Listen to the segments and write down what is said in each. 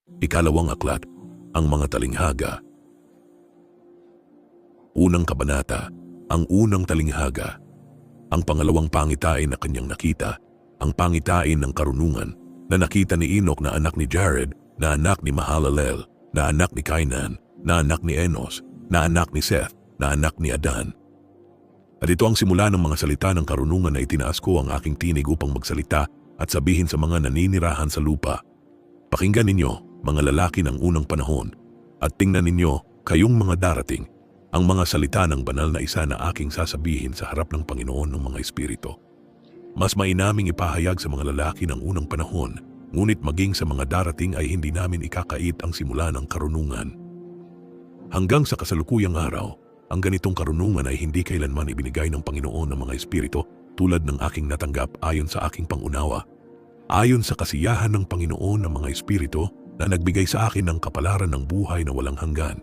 Ikalawang aklat, ang mga talinghaga. Unang kabanata, ang unang talinghaga. Ang pangalawang pangitain na kanyang nakita, ang pangitain ng karunungan na nakita ni Enoch na anak ni Jared, na anak ni Mahalalel, na anak ni Kainan, na anak ni Enos, na anak ni Seth, na anak ni Adan. At ito ang simula ng mga salita ng karunungan na itinaas ko ang aking tinig upang magsalita at sabihin sa mga naninirahan sa lupa. Pakinggan ninyo, mga lalaki ng unang panahon, at tingnan ninyo, kayong mga darating, ang mga salita ng banal na isa na aking sasabihin sa harap ng Panginoon ng mga espiritu. Mas mainaming ipahayag sa mga lalaki ng unang panahon, ngunit maging sa mga darating ay hindi namin ikakait ang simula ng karunungan. Hanggang sa kasalukuyang araw, ang ganitong karunungan ay hindi kailanman ibinigay ng Panginoon ng mga espiritu tulad ng aking natanggap ayon sa aking pangunawa. Ayon sa kasiyahan ng Panginoon ng mga espiritu na nagbigay sa akin ng kapalaran ng buhay na walang hanggan.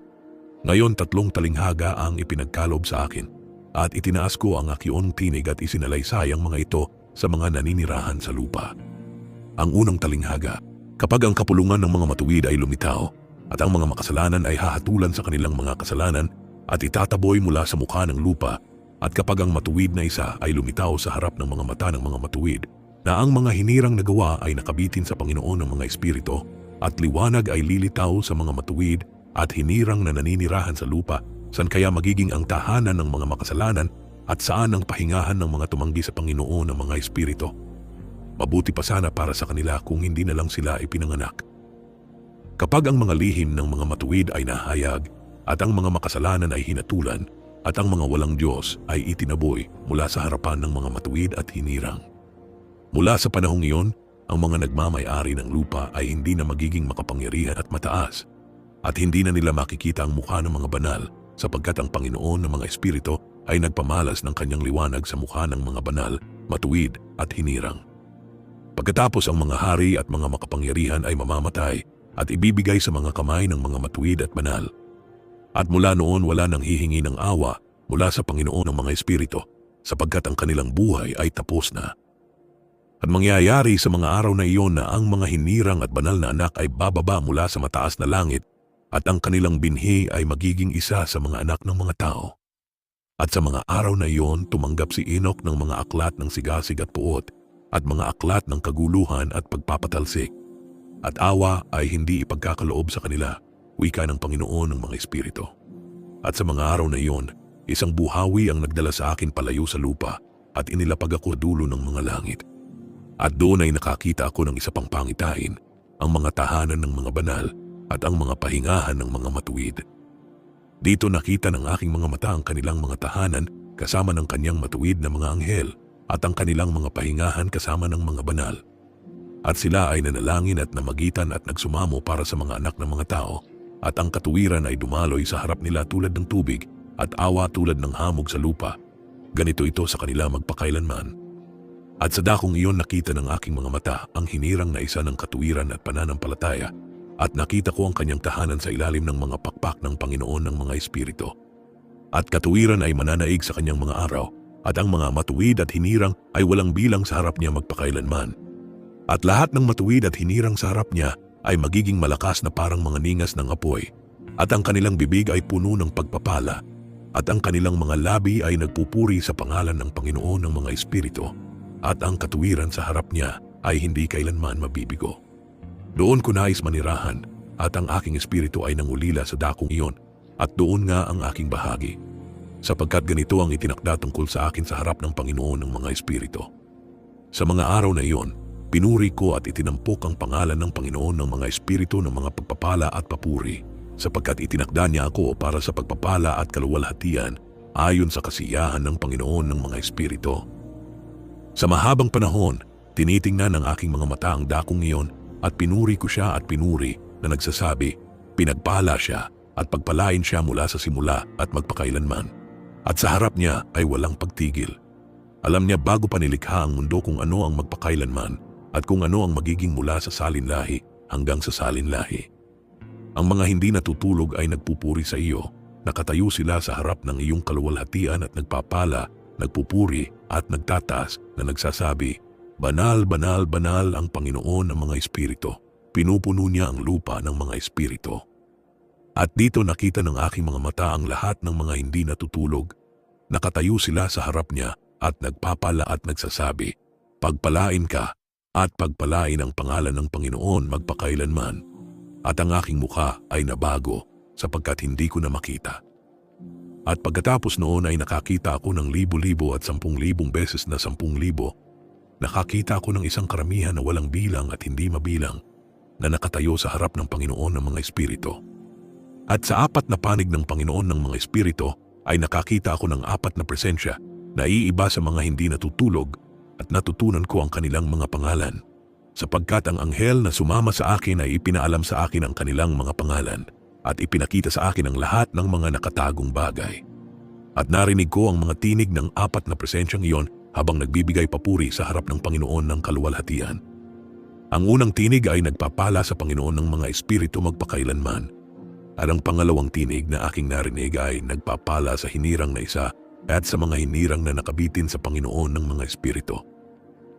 Ngayon 3 talinghaga ang ipinagkalob sa akin at itinaas ko ang aking tinig at isinalaysay ang mga ito sa mga naninirahan sa lupa. Ang unang talinghaga, kapag ang kapulungan ng mga matuwid ay lumitaw at ang mga makasalanan ay hahatulan sa kanilang mga kasalanan at itataboy mula sa mukha ng lupa, at kapag ang matuwid na isa ay lumitaw sa harap ng mga mata ng mga matuwid, na ang mga hinirang nagawa ay nakabitin sa Panginoon ng mga espiritu, at liwanag ay lilitaw sa mga matuwid at hinirang na naninirahan sa lupa, saan kaya magiging ang tahanan ng mga makasalanan at saan ang pahingahan ng mga tumanggi sa Panginoon ng mga espiritu. Mabuti pa sana para sa kanila kung hindi na lang sila ipinanganak. Kapag ang mga lihim ng mga matuwid ay nahayag at ang mga makasalanan ay hinatulan at ang mga walang Diyos ay itinaboy mula sa harapan ng mga matuwid at hinirang. Mula sa panahong iyon, ang mga nagmamay-ari ng lupa ay hindi na magiging makapangyarihan at mataas, at hindi na nila makikita ang mukha ng mga banal sapagkat ang Panginoon ng mga espiritu ay nagpamalas ng kanyang liwanag sa mukha ng mga banal, matuwid at hinirang. Pagkatapos ang mga hari at mga makapangyarihan ay mamamatay at ibibigay sa mga kamay ng mga matuwid at banal. At mula noon wala nang hihingi ng awa mula sa Panginoon ng mga espiritu sapagkat ang kanilang buhay ay tapos na. At mangyayari sa mga araw na iyon na ang mga hinirang at banal na anak ay bababa mula sa mataas na langit at ang kanilang binhi ay magiging isa sa mga anak ng mga tao. At sa mga araw na iyon tumanggap si Enoch ng mga aklat ng sigasig at puot at mga aklat ng kaguluhan at pagpapatalsik. At awa ay hindi ipagkakaloob sa kanila, wika ng Panginoon ng mga espiritu. At sa mga araw na iyon, isang buhawi ang nagdala sa akin palayo sa lupa at inilapag ako dulo ng mga langit. At doon ay nakakita ako ng isa pang pangitain, ang mga tahanan ng mga banal at ang mga pahingahan ng mga matuwid. Dito nakita ng aking mga mata ang kanilang mga tahanan kasama ng kanyang matuwid na mga anghel at ang kanilang mga pahingahan kasama ng mga banal. At sila ay nanalangin at namagitan at nagsumamo para sa mga anak ng mga tao, at ang katuwiran ay dumaloy sa harap nila tulad ng tubig at awa tulad ng hamog sa lupa. Ganito ito sa kanila magpakailanman. At sa dakong iyon nakita ng aking mga mata ang hinirang na isa ng katuwiran at pananampalataya, at nakita ko ang kanyang tahanan sa ilalim ng mga pakpak ng Panginoon ng mga espiritu. At katuwiran ay mananaig sa kanyang mga araw, at ang mga matuwid at hinirang ay walang bilang sa harap niya magpakailanman. At lahat ng matuwid at hinirang sa harap niya ay magiging malakas na parang mga ningas ng apoy, at ang kanilang bibig ay puno ng pagpapala, at ang kanilang mga labi ay nagpupuri sa pangalan ng Panginoon ng mga espiritu, at ang katuwiran sa harap niya ay hindi kailanman mabibigo. Doon ko nais manirahan, at ang aking espiritu ay nangulila sa dakong iyon, at doon nga ang aking bahagi. Sapagkat ganito ang itinakda tungkol sa akin sa harap ng Panginoon ng mga espiritu. Sa mga araw na iyon, pinuri ko at itinampok ang pangalan ng Panginoon ng mga espiritu ng mga pagpapala at papuri, sapagkat itinakda niya ako para sa pagpapala at kaluwalhatian ayon sa kasiyahan ng Panginoon ng mga espiritu. Sa mahabang panahon, tinitingnan ng aking mga mata ang dakong iyon, at pinuri ko siya at pinuri na nagsasabi, pinagpala siya at pagpalain siya mula sa simula at magpakailanman. At sa harap niya ay walang pagtigil. Alam niya bago pa nilikha ang mundo kung ano ang magpakailanman at kung ano ang magiging mula sa salinlahi hanggang sa salinlahi. Ang mga hindi natutulog ay nagpupuri sa iyo, nakatayo sila sa harap ng iyong kaluwalhatian at nagpapala, nagpupuri at nagtataas na nagsasabi, Banal, banal, banal ang Panginoon ng mga espiritu, pinupuno niya ang lupa ng mga espiritu. At dito nakita ng aking mga mata ang lahat ng mga hindi natutulog. Nakatayo sila sa harap niya at nagpapala at nagsasabi, "Pagpalain ka at pagpalain ang pangalan ng Panginoon magpakailanman." At ang aking mukha ay nabago sapagkat hindi ko na makita. At pagkatapos noon ay nakakita ako ng libo-libo at 10,000 beses na 10,000. Nakakita ako ng isang karamihan na walang bilang at hindi mabilang na nakatayo sa harap ng Panginoon ng mga espiritu. At sa 4 na panig ng Panginoon ng mga espiritu ay nakakita ako ng 4 na presensya na iiba sa mga hindi natutulog at natutunan ko ang kanilang mga pangalan. Sapagkat ang anghel na sumama sa akin ay ipinaalam sa akin ang kanilang mga pangalan at ipinakita sa akin ang lahat ng mga nakatagong bagay. At narinig ko ang mga tinig ng 4 na presensyang iyon habang nagbibigay papuri sa harap ng Panginoon ng kaluwalhatian. Ang unang tinig ay nagpapala sa Panginoon ng mga espiritu magpakailanman. At ang pangalawang tinig na aking narinig ay nagpapala sa hinirang na isa at sa mga hinirang na nakabitin sa Panginoon ng mga espiritu.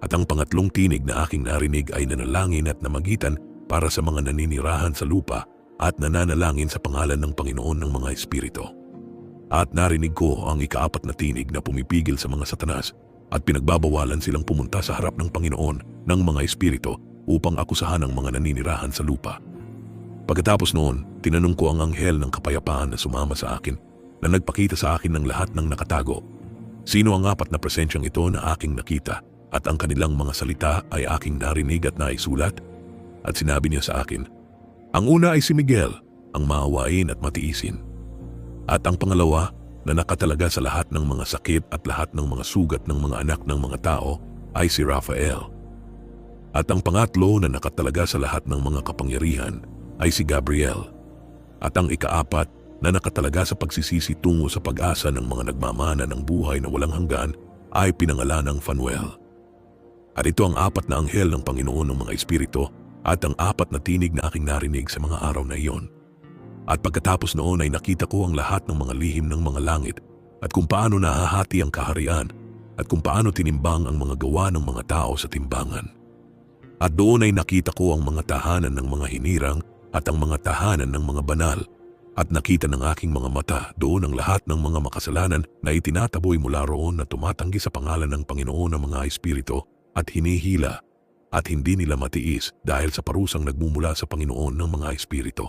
At ang pangatlong tinig na aking narinig ay nanalangin at namagitan para sa mga naninirahan sa lupa at nananalangin sa pangalan ng Panginoon ng mga espiritu. At narinig ko ang ika-4 na tinig na pumipigil sa mga satanas at pinagbabawalan silang pumunta sa harap ng Panginoon ng mga espiritu upang akusahan ang mga naninirahan sa lupa. Pagkatapos noon, tinanong ko ang anghel ng kapayapaan na sumama sa akin na nagpakita sa akin ng lahat ng nakatago. Sino ang 4 na presensyang ito na aking nakita at ang kanilang mga salita ay aking narinig at naisulat? At sinabi niya sa akin, ang una ay si Miguel, ang maawain at matiisin. At ang pangalawa na nakatalaga sa lahat ng mga sakit at lahat ng mga sugat ng mga anak ng mga tao ay si Raphael. At ang pangatlo na nakatalaga sa lahat ng mga kapangyarihan ay si Gabriel. At ang ika-4 na nakatalaga sa pagsisisi tungo sa pag-asa ng mga nagmamana ng buhay na walang hanggan ay pinangalanang Fanuel. At ito ang 4 na anghel ng Panginoon ng mga espiritu at ang 4 na tinig na aking narinig sa mga araw na iyon. At pagkatapos noon ay nakita ko ang lahat ng mga lihim ng mga langit at kung paano nahahati ang kaharian at kung paano tinimbang ang mga gawa ng mga tao sa timbangan. At doon ay nakita ko ang mga tahanan ng mga hinirang at ang mga tahanan ng mga banal. At nakita ng aking mga mata doon ang lahat ng mga makasalanan na itinataboy mula roon na tumatanggi sa pangalan ng Panginoon ng mga espiritu at hinihila at hindi nila matiis dahil sa parusang nagmumula sa Panginoon ng mga espiritu.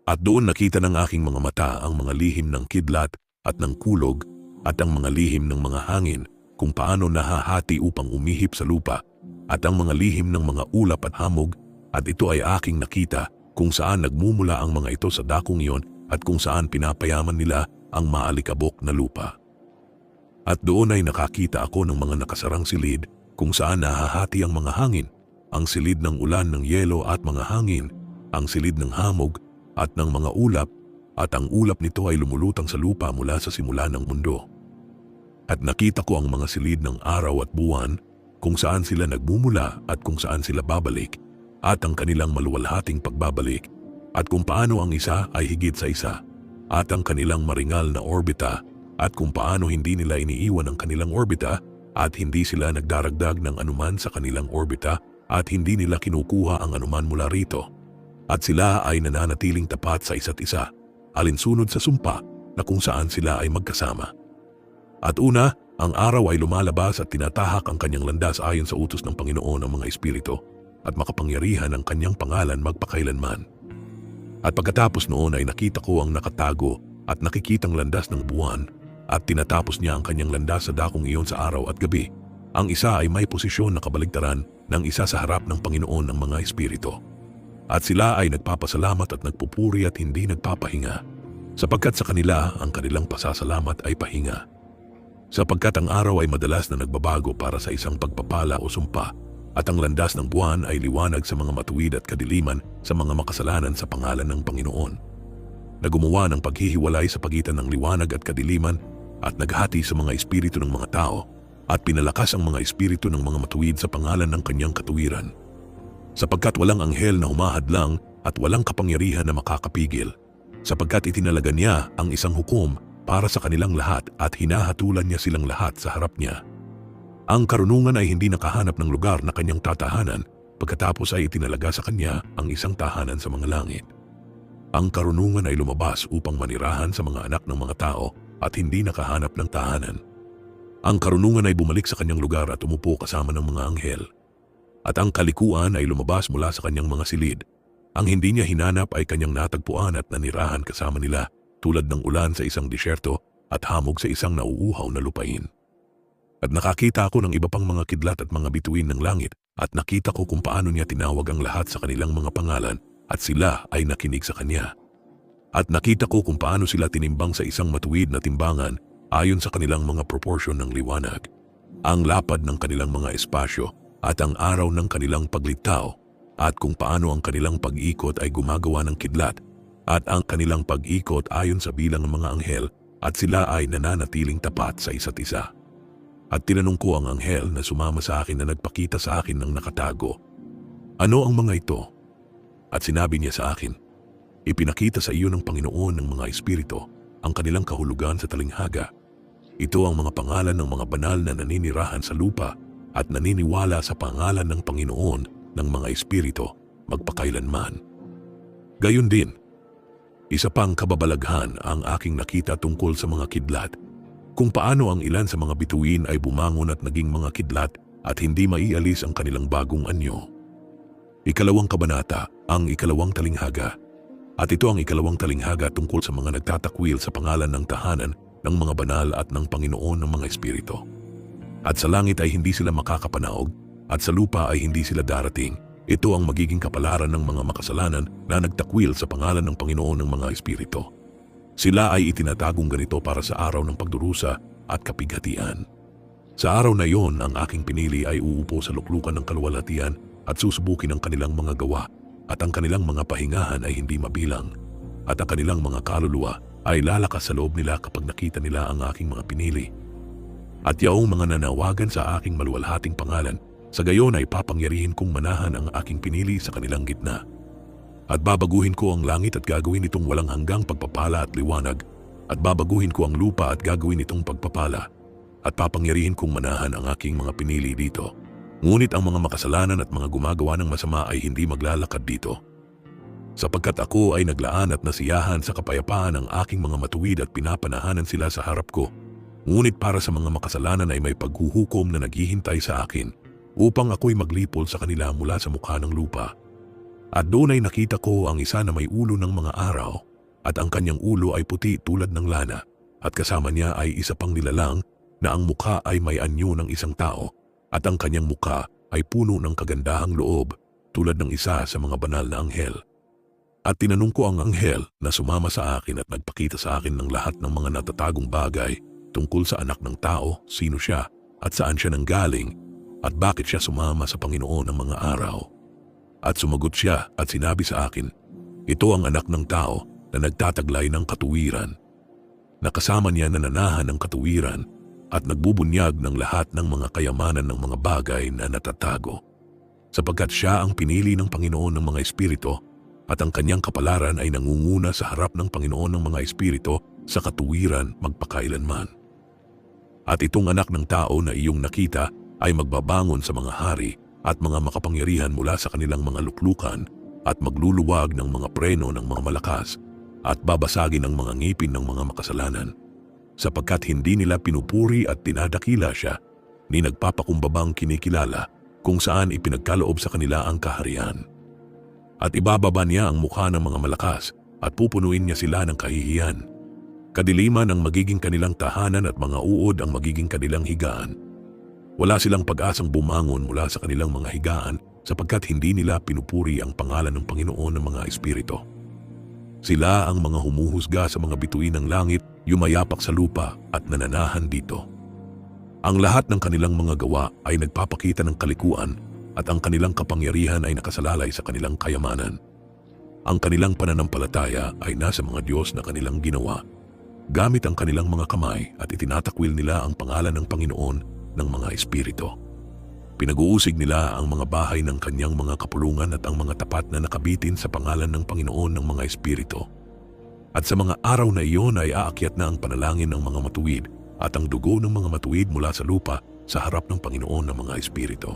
At doon nakita ng aking mga mata ang mga lihim ng kidlat at ng kulog at ang mga lihim ng mga hangin kung paano nahahati upang umihip sa lupa at ang mga lihim ng mga ulap at hamog at ito ay aking nakita kung saan nagmumula ang mga ito sa dakong iyon at kung saan pinapayaman nila ang maalikabok na lupa. At doon ay nakakita ako ng mga nakasarang silid kung saan nahahati ang mga hangin, ang silid ng ulan ng yelo at mga hangin, ang silid ng hamog at ng mga ulap, at ang ulap nito ay lumulutang sa lupa mula sa simula ng mundo. At nakita ko ang mga silid ng araw at buwan, kung saan sila nagmumula at kung saan sila babalik, at ang kanilang maluwalhating pagbabalik, at kung paano ang isa ay higit sa isa, at ang kanilang maringal na orbita, at kung paano hindi nila iniiwan ang kanilang orbita, at hindi sila nagdaragdag ng anuman sa kanilang orbita, at hindi nila kinukuha ang anuman mula rito. At sila ay nananatiling tapat sa isa't isa, alinsunod sa sumpa na kung saan sila ay magkasama. At una, ang araw ay lumalabas at tinatahak ang kanyang landas ayon sa utos ng Panginoon ng mga espiritu, at makapangyarihan ang kanyang pangalan magpakailanman. At pagkatapos noon ay nakita ko ang nakatago at nakikitang landas ng buwan, at tinatapos niya ang kanyang landas sa dakong iyon sa araw at gabi. Ang isa ay may posisyon na kabaligtaran ng isa sa harap ng Panginoon ng mga espiritu. At sila ay nagpapasalamat at nagpupuri at hindi nagpapahinga, sapagkat sa kanila ang kanilang pasasalamat ay pahinga. Sapagkat ang araw ay madalas na nagbabago para sa isang pagpapala o sumpa, at ang landas ng buwan ay liwanag sa mga matuwid at kadiliman sa mga makasalanan sa pangalan ng Panginoon. Na gumawa ng paghihiwalay sa pagitan ng liwanag at kadiliman at naghati sa mga espiritu ng mga tao at pinalakas ang mga espiritu ng mga matuwid sa pangalan ng kanyang katuwiran. Sapagkat walang anghel na humahadlang at walang kapangyarihan na makakapigil, sapagkat itinalaga niya ang isang hukom para sa kanilang lahat at hinahatulan niya silang lahat sa harap niya. Ang karunungan ay hindi nakahanap ng lugar na kanyang tatahanan Pagkatapos ay itinalaga sa kanya ang isang tahanan sa mga langit. Ang karunungan ay lumabas upang manirahan sa mga anak ng mga tao at hindi nakahanap ng tahanan. Ang karunungan ay bumalik sa kanyang lugar at umupo kasama ng mga anghel. At ang kalikuan ay lumabas mula sa kanyang mga silid. Ang hindi niya hinanap ay kanyang natagpuan at nanirahan kasama nila tulad ng ulan sa isang disyerto at hamog sa isang nauuhaw na lupain. At nakakita ako ng iba pang mga kidlat at mga bituin ng langit at nakita ko kung paano niya tinawag ang lahat sa kanilang mga pangalan at sila ay nakinig sa kanya. At nakita ko kung paano sila tinimbang sa isang matuwid na timbangan ayon sa kanilang mga proporsyon ng liwanag, ang lapad ng kanilang mga espasyo at ang araw ng kanilang paglitaw at kung paano ang kanilang pag-ikot ay gumagawa ng kidlat at ang kanilang pag-ikot ayon sa bilang ng mga anghel at sila ay nananatiling tapat sa isa't isa. At tinanong ko ang anghel na sumama sa akin na nagpakita sa akin ng nakatago, "Ano ang mga ito?" At sinabi niya sa akin, "Ipinakita sa iyo ng Panginoon ng mga espiritu ang kanilang kahulugan sa talinghaga. Ito ang mga pangalan ng mga banal na naninirahan sa lupa at naniniwala sa pangalan ng Panginoon ng mga espiritu magpakailanman." Gayon din, isa pang kababalaghan ang aking nakita tungkol sa mga kidlat, kung paano ang ilan sa mga bituin ay bumangon at naging mga kidlat at hindi maialis ang kanilang bagong anyo. Ikalawang kabanata, ang ikalawang talinghaga. At ito ang ikalawang talinghaga tungkol sa mga nagtatakwil sa pangalan ng tahanan ng mga banal at ng Panginoon ng mga espiritu. At sa langit ay hindi sila makakapanaog at sa lupa ay hindi sila darating. Ito ang magiging kapalaran ng mga makasalanan na nagtakwil sa pangalan ng Panginoon ng mga espiritu. Sila ay itinatagong ganito para sa araw ng pagdurusa at kapighatian. Sa araw na iyon, ang aking pinili ay uupo sa luklukan ng kaluwalhatian at susubukin ang kanilang mga gawa at ang kanilang mga pahingahan ay hindi mabilang at ang kanilang mga kaluluwa ay lalakas sa loob nila kapag nakita nila ang aking mga pinili. At yaong mga nanawagan sa aking maluwalhating pangalan, sa gayon ay papangyarihin kong manahan ang aking pinili sa kanilang gitna. At babaguhin ko ang langit at gagawin itong walang hanggang pagpapala at liwanag, at babaguhin ko ang lupa at gagawin itong pagpapala, at papangyarihin kong manahan ang aking mga pinili dito. Ngunit ang mga makasalanan at mga gumagawa ng masama ay hindi maglalakad dito. Sapagkat ako ay naglaan at nasiyahan sa kapayapaan ng aking mga matuwid at pinapanahanan sila sa harap ko. Ngunit para sa mga makasalanan ay may paghuhukom na naghihintay sa akin, upang ako'y maglipol sa kanila mula sa mukha ng lupa. At doon ay nakita ko ang isa na may ulo ng mga araw, at ang kanyang ulo ay puti tulad ng lana, at kasama niya ay isa pang nilalang na ang mukha ay may anyo ng isang tao, at ang kanyang mukha ay puno ng kagandahang loob tulad ng isa sa mga banal na anghel. At tinanong ko ang anghel na sumama sa akin at nagpakita sa akin ng lahat ng mga natatagong bagay tungkol sa anak ng tao, sino siya at saan siya nanggaling at bakit siya sumama sa Panginoon ng mga araw. At sumagot siya at sinabi sa akin, "Ito ang anak ng tao na nagtataglay ng katuwiran. Nakasama niya nananahan ng katuwiran at nagbubunyag ng lahat ng mga kayamanan ng mga bagay na natatago. Sapagkat siya ang pinili ng Panginoon ng mga espiritu at ang kanyang kapalaran ay nangunguna sa harap ng Panginoon ng mga espiritu sa katuwiran magpakailanman. At itong anak ng tao na iyong nakita ay magbabangon sa mga hari at mga makapangyarihan mula sa kanilang mga luklukan at magluluwag ng mga preno ng mga malakas at babasagin ang mga ngipin ng mga makasalanan. Sapagkat hindi nila pinupuri at dinadakila siya, ni nagpapakumbabang kinikilala kung saan ipinagkaloob sa kanila ang kaharian. At ibababa niya ang mukha ng mga malakas at pupunuin niya sila ng kahihiyan. Kadiliman ang magiging kanilang tahanan at mga uod ang magiging kanilang higaan. Wala silang pag-asang bumangon mula sa kanilang mga higaan sapagkat hindi nila pinupuri ang pangalan ng Panginoon ng mga espiritu. Sila ang mga humuhusga sa mga bituin ng langit, yumayapak sa lupa at nananahan dito. Ang lahat ng kanilang mga gawa ay nagpapakita ng kalikuan at ang kanilang kapangyarihan ay nakasalalay sa kanilang kayamanan. Ang kanilang pananampalataya ay nasa mga Diyos na kanilang ginawa. Gamit ang kanilang mga kamay at itinatakwil nila ang pangalan ng Panginoon ng mga espiritu. Pinag-uusig nila ang mga bahay ng kanyang mga kapulungan at ang mga tapat na nakabitin sa pangalan ng Panginoon ng mga espiritu. At sa mga araw na iyon ay aakyat na ang panalangin ng mga matuwid at ang dugo ng mga matuwid mula sa lupa sa harap ng Panginoon ng mga espiritu.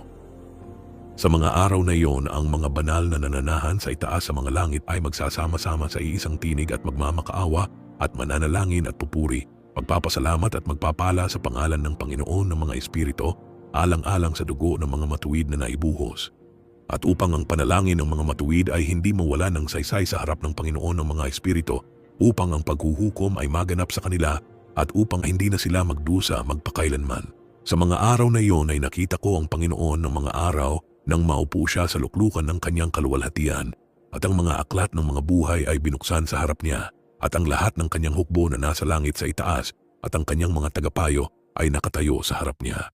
Sa mga araw na iyon, ang mga banal na nananahan sa itaas sa mga langit ay magsasama-sama sa iisang tinig at magmamakaawa at mananalangin at pupuri, magpapasalamat at magpapala sa pangalan ng Panginoon ng mga espiritu, alang-alang sa dugo ng mga matuwid na naibuhos. At upang ang panalangin ng mga matuwid ay hindi mawala ng saysay sa harap ng Panginoon ng mga espiritu, upang ang paghuhukom ay maganap sa kanila at upang hindi na sila magdusa magpakailanman. Sa mga araw na iyon ay nakita ko ang Panginoon ng mga araw nang maupo siya sa luklukan ng kanyang kaluwalhatian, at ang mga aklat ng mga buhay ay binuksan sa harap niya, at ang lahat ng kanyang hukbo na nasa langit sa itaas at ang kanyang mga tagapayo ay nakatayo sa harap niya.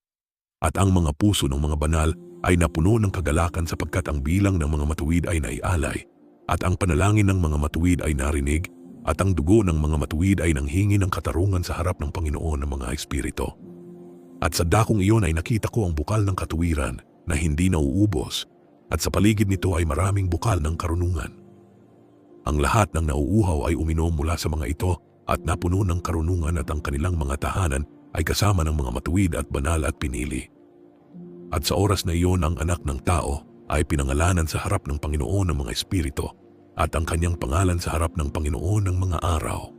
At ang mga puso ng mga banal ay napuno ng kagalakan sapagkat ang bilang ng mga matuwid ay naialay, at ang panalangin ng mga matuwid ay narinig, at ang dugo ng mga matuwid ay nanghingi ng katarungan sa harap ng Panginoon ng mga espiritu. At sa dakong iyon ay nakita ko ang bukal ng katuwiran na hindi nauubos, at sa paligid nito ay maraming bukal ng karunungan. Ang lahat ng nauuhaw ay uminom mula sa mga ito at napuno ng karunungan, at ang kanilang mga tahanan ay kasama ng mga matuwid at banal at pinili. At sa oras na iyon ang anak ng tao ay pinangalanan sa harap ng Panginoon ng mga espiritu, at ang kanyang pangalan sa harap ng Panginoon ng mga araw.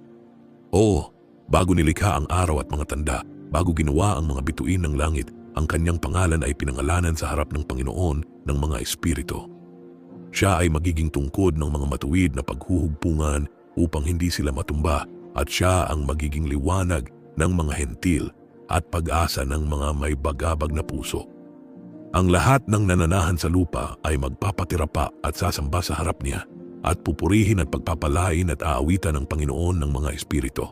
Oo, bago nilikha ang araw at mga tanda, bago ginawa ang mga bituin ng langit, ang kanyang pangalan ay pinangalanan sa harap ng Panginoon ng mga espiritu. Siya ay magiging tungkod ng mga matuwid na paghuhugpungan upang hindi sila matumba, at siya ang magiging liwanag ng mga hentil at pag-asa ng mga may bagabag na puso. Ang lahat ng nananahan sa lupa ay magpapatira pa at sasamba sa harap niya, at pupurihin at pagpapalain at aawitan ng Panginoon ng mga espiritu.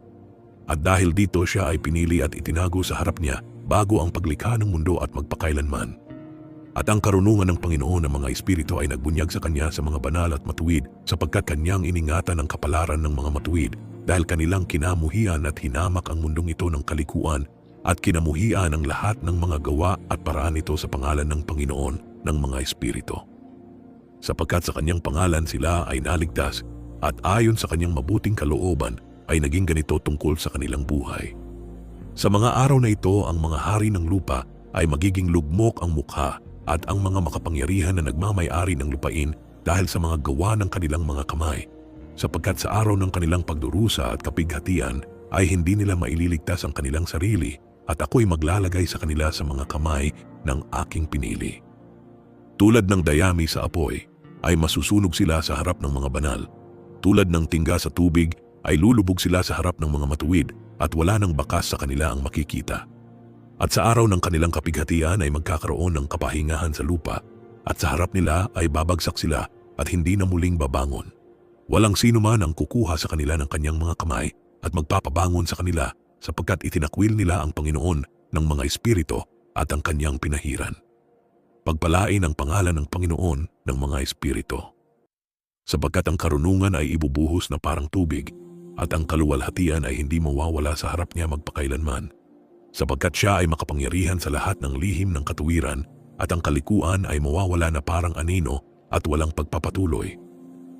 At dahil dito siya ay pinili at itinago sa harap niya bago ang paglikha ng mundo at magpakailanman. At ang karunungan ng Panginoon ng mga espiritu ay nagbunyag sa kanya sa mga banal at matuwid, sapagkat kanyang iningatan ang kapalaran ng mga matuwid, dahil kanilang kinamuhian at hinamak ang mundong ito ng kalikuan, at kinamuhian ang lahat ng mga gawa at paraan ito sa pangalan ng Panginoon ng mga espiritu. Sapagkat sa kanyang pangalan sila ay naligtas, at ayon sa kanyang mabuting kalooban ay naging ganito tungkol sa kanilang buhay. Sa mga araw na ito, ang mga hari ng lupa ay magiging lugmok ang mukha, at ang mga makapangyarihan na nagmamay-ari ng lupain dahil sa mga gawa ng kanilang mga kamay, sapagkat sa araw ng kanilang pagdurusa at kapighatian ay hindi nila maililigtas ang kanilang sarili, at ako'y maglalagay sa kanila sa mga kamay ng aking pinili. Tulad ng dayami sa apoy, ay masusunog sila sa harap ng mga banal. Tulad ng tingga sa tubig, ay lulubog sila sa harap ng mga matuwid, at wala nang bakas sa kanila ang makikita. At sa araw ng kanilang kapighatian ay magkakaroon ng kapahingahan sa lupa, at sa harap nila ay babagsak sila at hindi na muling babangon. Walang sino man ang kukuha sa kanila ng kanyang mga kamay at magpapabangon sa kanila, sapagkat itinakwil nila ang Panginoon ng mga espiritu at ang kanyang pinahiran. Pagpalain ang pangalan ng Panginoon ng mga espiritu. Sapagkat ang karunungan ay ibubuhos na parang tubig, at ang kaluwalhatian ay hindi mawawala sa harap niya magpakailanman. Sapagkat siya ay makapangyarihan sa lahat ng lihim ng katuwiran, at ang kalikuan ay mawawala na parang anino at walang pagpapatuloy.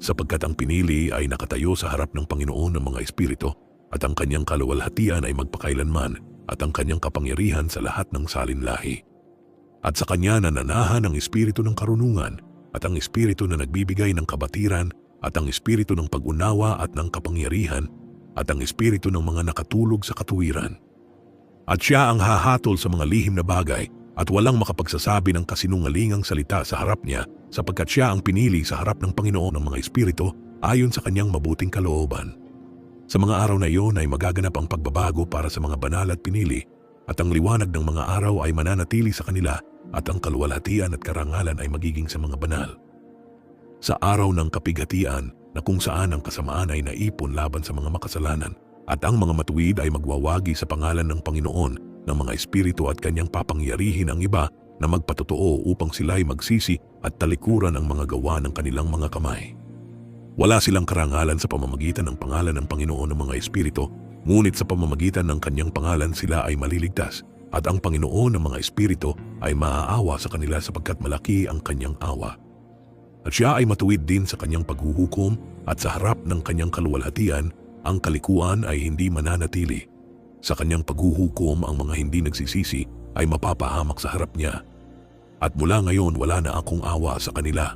Sapagkat ang pinili ay nakatayo sa harap ng Panginoon ng mga espiritu, at ang kanyang kaluwalhatian ay magpakailanman, at ang kanyang kapangyarihan sa lahat ng salinlahi. At sa kanya nananahan ang espiritu ng karunungan, at ang espiritu na nagbibigay ng kabatiran, at ang espiritu ng pag-unawa at ng kapangyarihan, at ang espiritu ng mga nakatulog sa katuwiran. At siya ang hahatol sa mga lihim na bagay, at walang makapagsasabi ng kasinungalingang salita sa harap niya, sapagkat siya ang pinili sa harap ng Panginoon ng mga espiritu ayon sa kanyang mabuting kalooban. Sa mga araw na iyon ay magaganap ang pagbabago para sa mga banal at pinili, at ang liwanag ng mga araw ay mananatili sa kanila, at ang kaluwalhatian at karangalan ay magiging sa mga banal. Sa araw ng kapighatian, na kung saan ang kasamaan ay naipon laban sa mga makasalanan, at ang mga matuwid ay magwawagi sa pangalan ng Panginoon ng mga espiritu, at kanyang papangyarihin ang iba na magpatotoo upang sila'y magsisi at talikuran ang mga gawa ng kanilang mga kamay. Wala silang karangalan sa pamamagitan ng pangalan ng Panginoon ng mga espiritu, ngunit sa pamamagitan ng kanyang pangalan sila ay maliligtas, at ang Panginoon ng mga espiritu ay maaawa sa kanila sapagkat malaki ang kanyang awa. At siya ay matuwid din sa kanyang paghuhukom, at sa harap ng kanyang kaluwalhatian, ang kalikuan ay hindi mananatili. Sa kanyang paghuhukom ang mga hindi nagsisisi ay mapapahamak sa harap niya. At mula ngayon wala na akong awa sa kanila.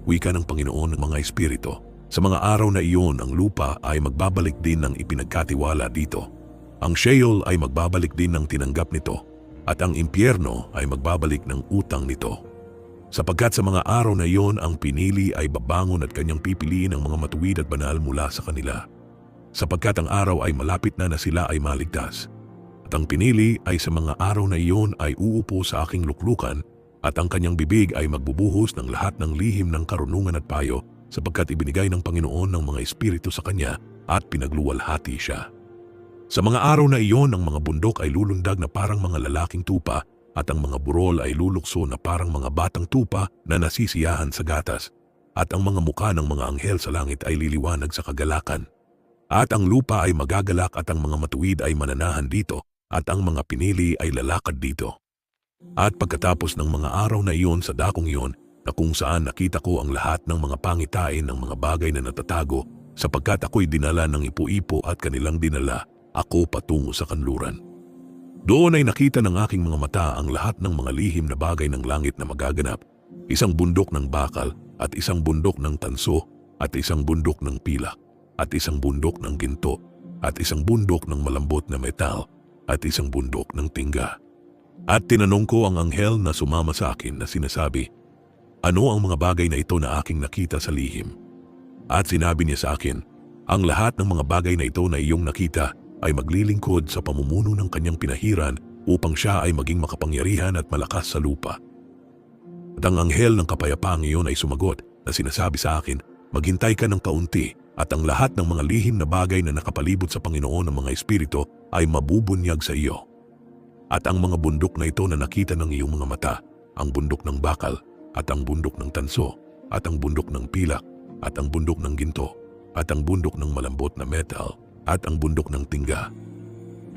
Wika ng Panginoon ng mga espiritu. Sa mga araw na iyon ang lupa ay magbabalik din ng ipinagkatiwala dito. Ang Sheol ay magbabalik din ng tinanggap nito at ang impyerno ay magbabalik ng utang nito. Sapagkat sa mga araw na iyon ang pinili ay babangon at kanyang pipiliin ang mga matuwid at banal mula sa kanila. Sapagkat ang araw ay malapit na sila ay maligtas. At ang pinili ay sa mga araw na iyon ay uupo sa aking luklukan at ang kanyang bibig ay magbubuhos ng lahat ng lihim ng karunungan at payo sapagkat ibinigay ng Panginoon ng mga espiritu sa kanya at pinagluwalhati siya. Sa mga araw na iyon ang mga bundok ay lulundag na parang mga lalaking tupa at ang mga burol ay lulukso na parang mga batang tupa na nasisiyahan sa gatas at ang mga muka ng mga anghel sa langit ay liliwanag sa kagalakan. At ang lupa ay magagalak at ang mga matuwid ay mananahan dito at ang mga pinili ay lalakad dito. At pagkatapos ng mga araw na iyon sa dakong iyon na kung saan nakita ko ang lahat ng mga pangitain ng mga bagay na natatago sapagkat ako'y dinala ng ipo-ipo at kanilang dinala ako patungo sa kanluran. Doon ay nakita ng aking mga mata ang lahat ng mga lihim na bagay ng langit na magaganap, isang bundok ng bakal at isang bundok ng tanso at isang bundok ng pilak at isang bundok ng ginto at isang bundok ng malambot na metal at isang bundok ng tingga. At tinanong ko ang anghel na sumama sa akin na sinasabi, "Ano ang mga bagay na ito na aking nakita sa lihim?" At sinabi niya sa akin, "Ang lahat ng mga bagay na ito na iyong nakita ay maglilingkod sa pamumuno ng kanyang pinahiran upang siya ay maging makapangyarihan at malakas sa lupa." At ang anghel ng kapayapaan iyon ay sumagot na sinasabi sa akin, "Maghintay ka ng kaunti at ang lahat ng mga lihim na bagay na nakapalibot sa Panginoon ng mga espiritu ay mabubunyag sa iyo. At ang mga bundok na ito na nakita ng iyong mga mata, ang bundok ng bakal at ang bundok ng tanso at ang bundok ng pilak at ang bundok ng ginto at ang bundok ng malambot na metal at ang bundok ng tingga.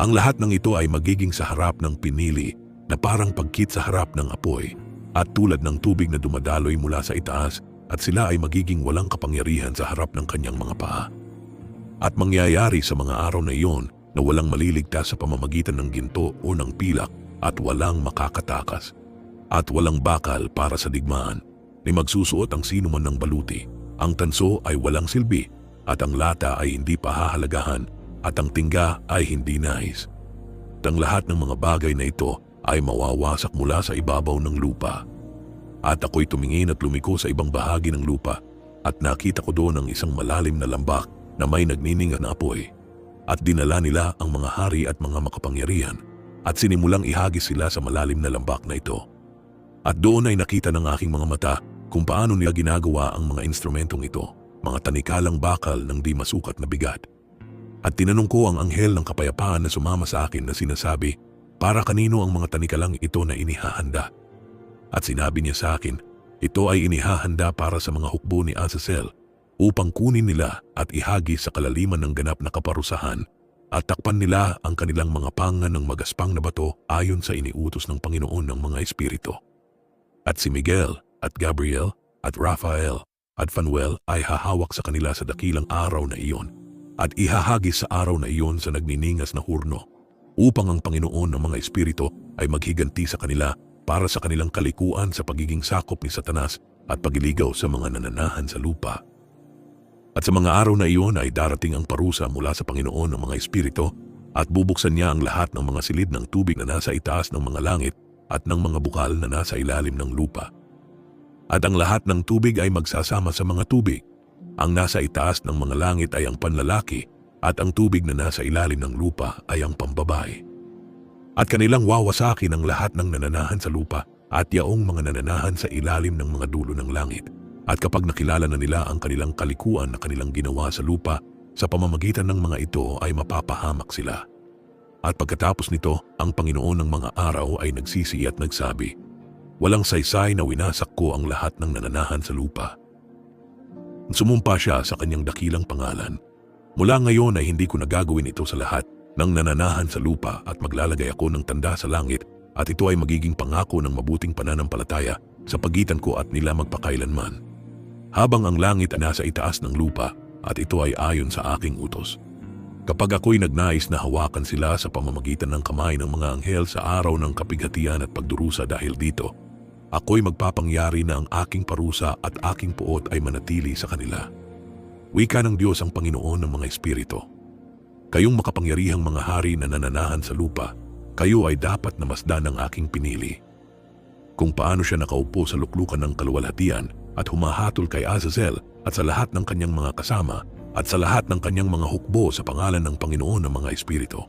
Ang lahat ng ito ay magiging sa harap ng pinili na parang pagkit sa harap ng apoy at tulad ng tubig na dumadaloy mula sa itaas at sila ay magiging walang kapangyarihan sa harap ng kanyang mga paa. At mangyayari sa mga araw na iyon na walang maliligtas sa pamamagitan ng ginto o ng pilak at walang makakatakas at walang bakal para sa digmaan ni magsusuot ang sino man ng baluti. Ang tanso ay walang silbi at ang lata ay hindi pahahalagahan at ang tingga ay hindi nais. At ang lahat ng mga bagay na ito ay mawawasak mula sa ibabaw ng lupa. At ako'y tumingin at lumiko sa ibang bahagi ng lupa at nakita ko doon ang isang malalim na lambak na may nagnininga na apoy. At dinala nila ang mga hari at mga makapangyarihan at sinimulang ihagis sila sa malalim na lambak na ito. At doon ay nakita ng aking mga mata kung paano nila ginagawa ang mga instrumentong ito, mga tanikalang bakal ng di masukat na bigat. At tinanong ko ang anghel ng kapayapaan na sumama sa akin na sinasabi, "Para kanino ang mga tanikalang ito na inihahanda?" At sinabi niya sa akin, "Ito ay inihahanda para sa mga hukbo ni Azazel upang kunin nila at ihagis sa kalaliman ng ganap na kaparusahan at takpan nila ang kanilang mga pangan ng magaspang na bato ayon sa iniutos ng Panginoon ng mga espiritu." At si Miguel at Gabriel at Raphael at Fanuel ay hahawak sa kanila sa dakilang araw na iyon at ihahagis sa araw na iyon sa nagniningas na hurno upang ang Panginoon ng mga espiritu ay maghiganti sa kanila para sa kanilang kalikuan sa pagiging sakop ni Satanas at pagiligaw sa mga nananahan sa lupa. At sa mga araw na iyon ay darating ang parusa mula sa Panginoon ng mga espiritu at bubuksan niya ang lahat ng mga silid ng tubig na nasa itaas ng mga langit at ng mga bukal na nasa ilalim ng lupa. At ang lahat ng tubig ay magsasama sa mga tubig. Ang nasa itaas ng mga langit ay ang panlalaki at ang tubig na nasa ilalim ng lupa ay ang pambabae. At kanilang wawasakin ang lahat ng nananahan sa lupa at yaong mga nananahan sa ilalim ng mga dulo ng langit. At kapag nakilala na nila ang kanilang kalikuan na kanilang ginawa sa lupa, sa pamamagitan ng mga ito ay mapapahamak sila. At pagkatapos nito, ang Panginoon ng mga araw ay nagsisi at nagsabi, "Walang saysay na winasak ko ang lahat ng nananahan sa lupa." Sumumpa siya sa kanyang dakilang pangalan, "Mula ngayon ay hindi ko nagagawin ito sa lahat ng nananahan sa lupa at maglalagay ako ng tanda sa langit at ito ay magiging pangako ng mabuting pananampalataya sa pagitan ko at nila magpakailanman. Habang ang langit ay nasa itaas ng lupa at ito ay ayon sa aking utos. Kapag ako'y nagnais na hawakan sila sa pamamagitan ng kamay ng mga anghel sa araw ng kapighatian at pagdurusa dahil dito, Ako'y magpapangyari na ang aking parusa at aking puot ay manatili sa kanila. Wika ng Diyos ang Panginoon ng mga espiritu. Kayong makapangyarihang mga hari na nananahan sa lupa, kayo ay dapat na masdan ng aking pinili. Kung paano siya nakaupo sa luklukan ng kaluwalhatian at humahatol kay Azazel at sa lahat ng kanyang mga kasama at sa lahat ng kanyang mga hukbo sa pangalan ng Panginoon ng mga espiritu.